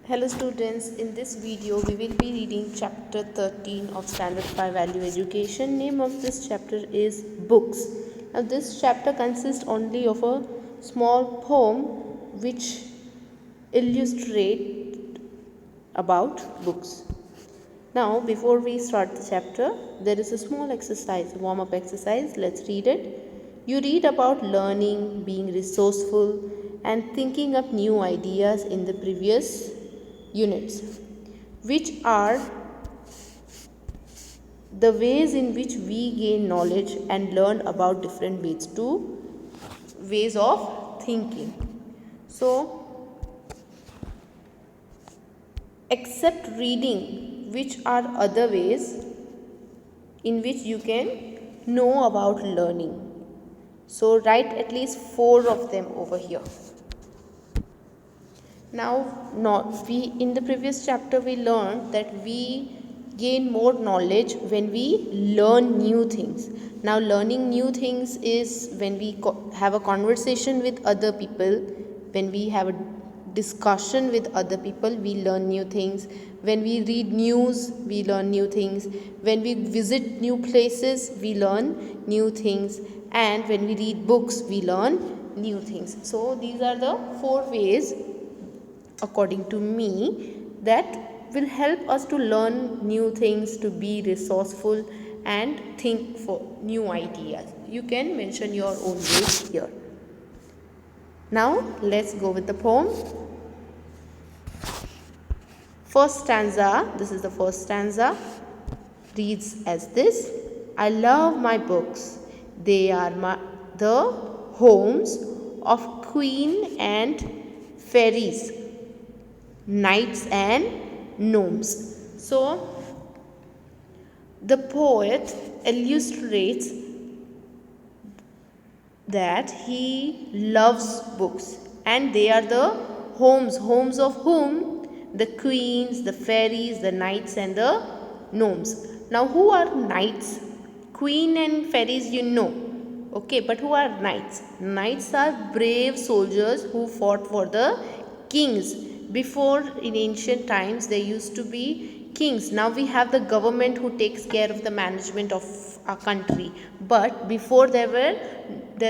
Hello students, in this video we will be reading chapter 13 of Standard 5 Value Education. Name of this chapter is Books. Now this chapter consists only of a small poem which illustrate about books. Now before we start the chapter, there is a small exercise, warm up exercise. Let's read it. You read about learning, being resourceful and thinking up new ideas in the previous units, which are the ways in which we gain knowledge and learn about different ways of thinking. So except reading, which are other ways in which you can know about learning. So write at least 4 of them over here. Now, we in the previous chapter we learned that we gain more knowledge when we learn new things. Now, learning new things is when we have a conversation with other people, when we have a discussion with other people, we learn new things. When we read news, we learn new things. When we visit new places, we learn new things. And when we read books, we learn new things. So, these are the 4 ways, according to me, that will help us to learn new things, to be resourceful and think for new ideas. You can mention your own ways here. Now let's go with the poem. First stanza, this is the first stanza, reads as this: I love my books. They are the homes of queen and fairies, knights and gnomes. So the poet illustrates that he loves books, and they are the homes of whom? The queens, the fairies, the knights and the gnomes. Now who are knights? Queen and fairies you know, okay, but who are knights? Knights are brave soldiers who fought for the kings. Before, in ancient times, there used to be kings. Now we have the government who takes care of the management of our country. But before there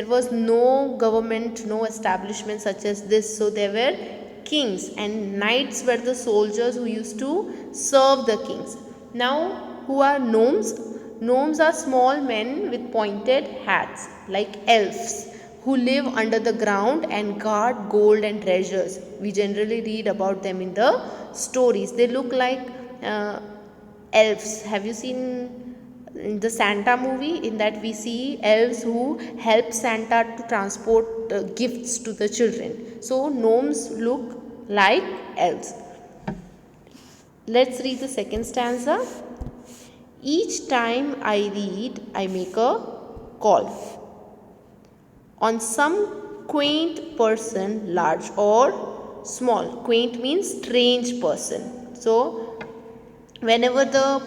was no government, no establishment such as this. So there were kings, and knights were the soldiers who used to serve the kings. Now who are gnomes? Gnomes are small men with pointed hats, like elves, who live under the ground and guard gold and treasures. We generally read about them in the stories. They look like elves. Have you seen in the Santa movie? In that we see elves who help Santa to transport gifts to the children. So gnomes look like elves. Let's read the second stanza. Each time I read, I make a call on some quaint person, large or small. Quaint means strange person. So whenever the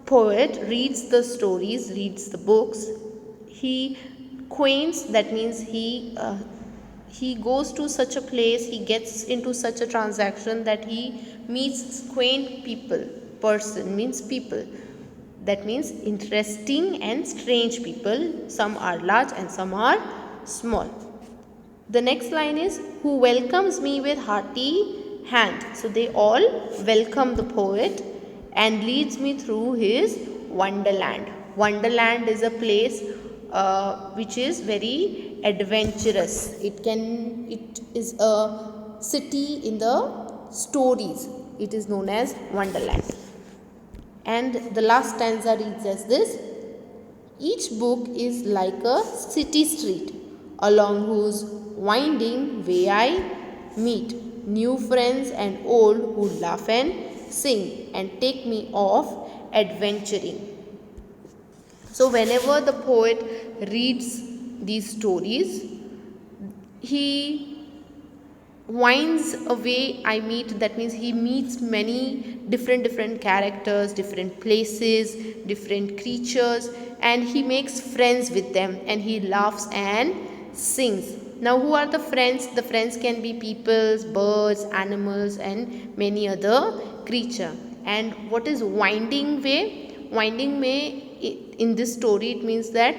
poet reads the stories, reads the books, he quaints, that means he goes to such a place, he gets into such a transaction that he meets quaint people. Person means people. That means interesting and strange people. Some are large and some are small. The next line is, who welcomes me with hearty hand. So they all welcome the poet and leads me through his wonderland. Wonderland is a place which is very adventurous. It is a city in the stories. It is known as Wonderland. And the last stanza reads as this: each book is like a city street, along whose winding way I meet new friends and old who laugh and sing and take me off adventuring. So whenever the poet reads these stories, he winds a way I meet. That means he meets many different characters, different places, different creatures, and he makes friends with them, and he laughs and sings. Now, who are the friends? The friends can be peoples, birds, animals, and many other creature. And what is winding way? Winding way in this story, it means that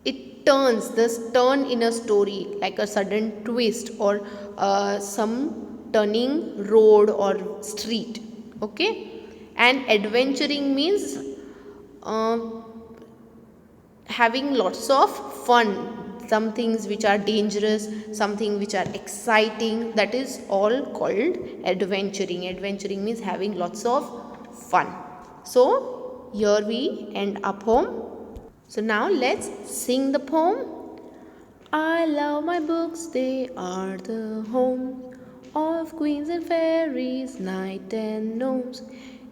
it turns, this turn in a story, like a sudden twist or some turning road or street. Okay. And adventuring means uh, having lots of fun, some things which are dangerous, something which are exciting, that is all called adventuring. Adventuring means having lots of fun. So here we end our poem. So now let's sing the poem. I love my books, they are the home of queens and fairies, knights and gnomes.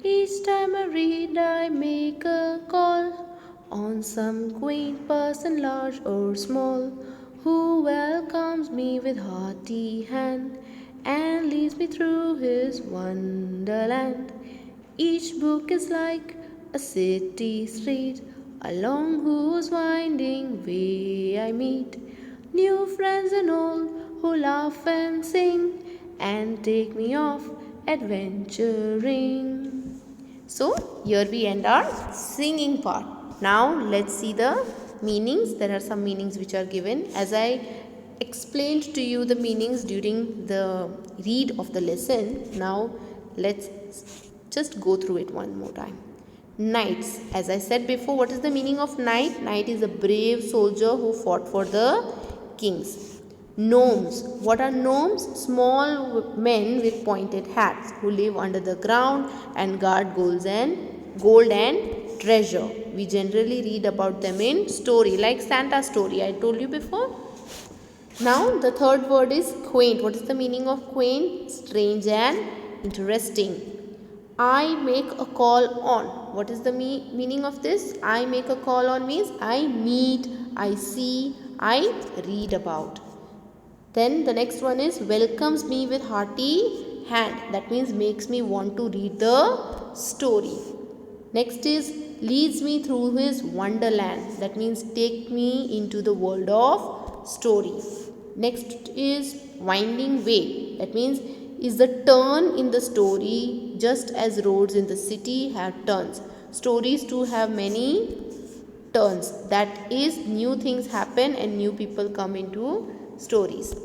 Each time I read, I make a call on some quaint person, large or small, who welcomes me with hearty hand and leads me through his wonderland. Each book is like a city street, along whose winding way I meet new friends and old who laugh and sing and take me off adventuring. So here we end our singing part. Now let's see the meanings. There are some meanings which are given. As I explained to you the meanings during the read of the lesson, now let's just go through it one more time. Knights. As I said before, what is the meaning of knight? Knight is a brave soldier who fought for the kings. Gnomes. What are gnomes? Small men with pointed hats who live under the ground and guard gold and treasure. We generally read about them in story, like Santa story I told you before. Now the third word is quaint. What is the meaning of quaint? Strange and interesting. I make a call on. What is the meaning of this? I make a call on means I meet, I see, I read about. Then the next one is welcomes me with hearty hand. That means makes me want to read the story. Next is leads me through his wonderland. That means take me into the world of story. Next is winding way. That means is the turn in the story, just as roads in the city have turns. Stories too have many turns. That is, new things happen and new people come into stories.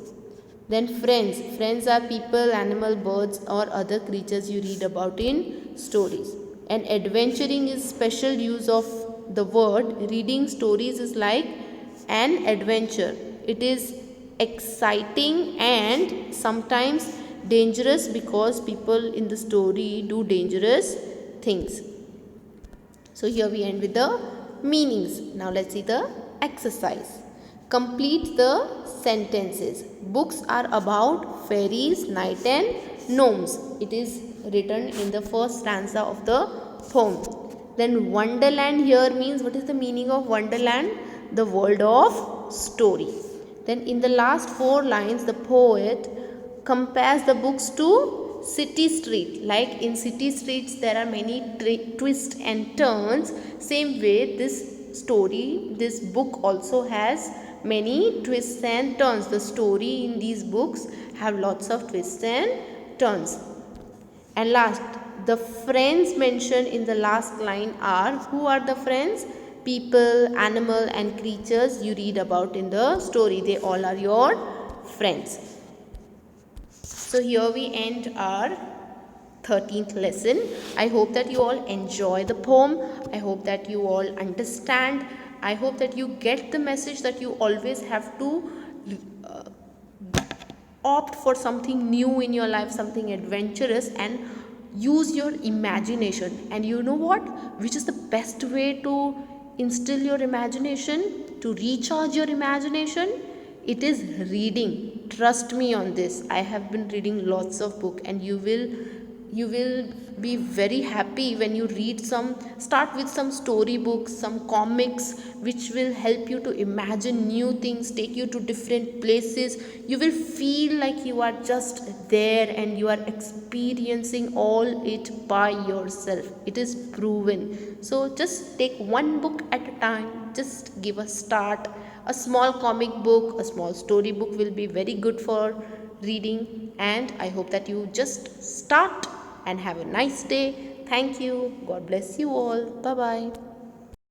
Then friends. Friends are people, animal, birds or other creatures you read about in stories. And adventuring is special use of the word. Reading stories is like an adventure. It is exciting and sometimes dangerous because people in the story do dangerous things. So here we end with the meanings. Now let's see the exercise. Complete the sentences. Books are about fairies, knights and gnomes. It is written in the first stanza of the poem. Then wonderland here means, what is the meaning of wonderland? The world of story. Then in the last 4 lines, the poet compares the books to city street. Like in city streets there are many twists and turns. Same way this story, this book also has many twists and turns. The story in these books have lots of twists and turns. And last, the friends mentioned in the last line are, who are the friends? People, animal and creatures you read about in the story. They all are your friends. So here we end our 13th lesson. I hope that you all enjoy the poem. I hope that you all understand. I hope that you get the message that you always have to opt for something new in your life, something adventurous, and use your imagination. And you know what? Which is the best way to instill your imagination, to recharge your imagination? It is reading. Trust me on this. I have been reading lots of books, and you will be very happy when you read start with some story books, some comics, which will help you to imagine new things, take you to different places. You will feel like you are just there and you are experiencing all it by yourself. It is proven. So just take one book at a time. Just give a start a small comic book, a small story book will be very good for reading. And I hope that you just start and have a nice day. Thank you. God bless you all. Bye bye.